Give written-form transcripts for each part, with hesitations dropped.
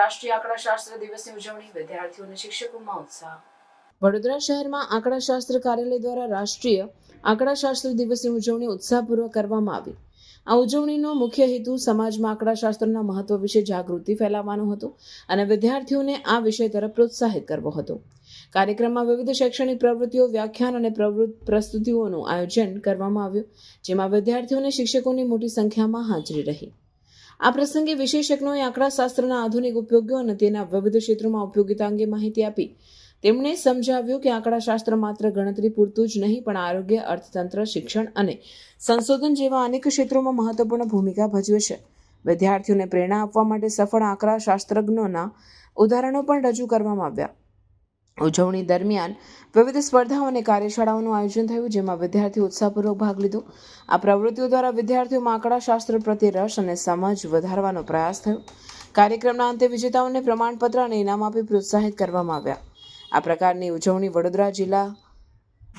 રાષ્ટ્રીય આંકડાશાસ્ત્ર દિવસની ઉજવણી, વિદ્યાર્થીઓ અને શિક્ષકોમાં ઉત્સાહ। વડોદરા શહેરમાં આંકડાશાસ્ત્ર કાર્યાલય દ્વારા રાષ્ટ્રીય આંકડાશાસ્ત્ર દિવસની ઉજવણી ઉત્સાહપૂર્વક કરવામાં આવી। આ ઉજવણીનો મુખ્ય હેતુ સમાજમાં આંકડાશાસ્ત્રના મહત્વ વિશે જાગૃતિ ફેલાવવાનો હતો અને વિદ્યાર્થીઓને આ વિષય તરફ પ્રોત્સાહિત કરવો હતો। કાર્યક્રમમાં વિવિધ શૈક્ષણિક પ્રવૃત્તિઓ, વ્યાખ્યાન અને પ્રસ્તુતિઓનું આયોજન કરવામાં આવ્યું, જેમાં વિદ્યાર્થીઓ અને શિક્ષકોની મોટી સંખ્યામાં હાજરી રહી। આ પ્રસંગે વિશેષજ્ઞોએ આંકડાશાસ્ત્રના આધુનિક ઉપયોગો અને તેના વિવિધ ક્ષેત્રોમાં ઉપયોગિતા અંગે માહિતી આપી। તેમણે સમજાવ્યું કે આંકડાશાસ્ત્ર માત્ર ગણતરી પૂરતું જ નહીં, પણ આરોગ્ય, અર્થતંત્ર, શિક્ષણ અને સંશોધન જેવા અનેક ક્ષેત્રોમાં મહત્વપૂર્ણ ભૂમિકા ભજવે છે। વિદ્યાર્થીઓને પ્રેરણા આપવા માટે સફળ આંકડાશાસ્ત્રજ્ઞોના ઉદાહરણો પણ રજૂ કરવામાં આવ્યા। ઉજવણી દરમિયાન વિવિધ સ્પર્ધાઓ અને કાર્યશાળાઓનું આયોજન થયું, જેમાં વિદ્યાર્થીઓ ઉત્સાહપૂર્વક ભાગ લીધો। આ પ્રવૃત્તિઓ દ્વારા વિદ્યાર્થીઓમાં આંકડાશાસ્ત્ર પ્રત્યે રસ અને સમજ વધારવાનો પ્રયાસ થયો। કાર્યક્રમના અંતે વિજેતાઓને પ્રમાણપત્ર અને ઇનામ આપી પ્રોત્સાહિત કરવામાં આવ્યા। આ પ્રકારની ઉજવણી વડોદરા જિલ્લા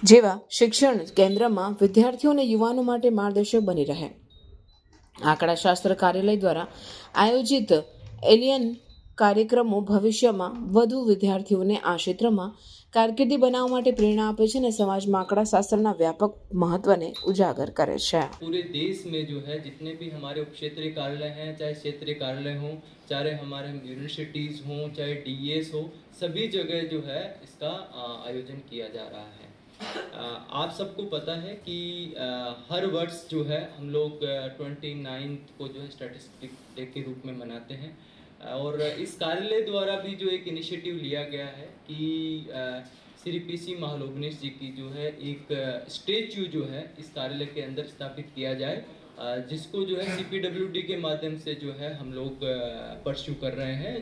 જેવા શિક્ષણ કેન્દ્રમાં વિદ્યાર્થીઓ અને યુવાનો માટે માર્ગદર્શક બની રહે। આંકડાશાસ્ત્ર કાર્યાલય દ્વારા આયોજિત એલિયન કાર્યક્રમો ભવિષ્યમાં વધુ વિદ્યાર્થીઓને આ ક્ષેત્રમાં કારકિર્દી બનાવવા માટે પ્રેરણા આપે છે અને સમાજમાં આંકડાશાસ્ત્રના વ્યાપક મહત્વને ઉજાગર કરે છે। पूरे देश में जो है जितने भी हमारे उप क्षेत्रीय कार्यालय हैं, चाहे क्षेत्रीय कार्यालय हों, चाहे हमारे यूनिवर्सिटीज़ हों, चाहे डीएस हो, सभी जगह जो है इसका आयोजन किया जा रहा है। आप सबको पता है कि हर वर्ष जो है हम लोग 29 को जो है स्टैटिस्टिक डे के रूप में मनाते हैं और इस कार्यालय द्वारा भी जो एक इनिशिएटिव लिया गया है कि श्री पीसी महालोगनेश जी की जो है एक स्टैच्यू जो है इस कार्यालय के अंदर स्थापित किया जाए, जिसको जो है CPWD के माध्यम से जो है हम लोग परस्यू कर रहे हैं।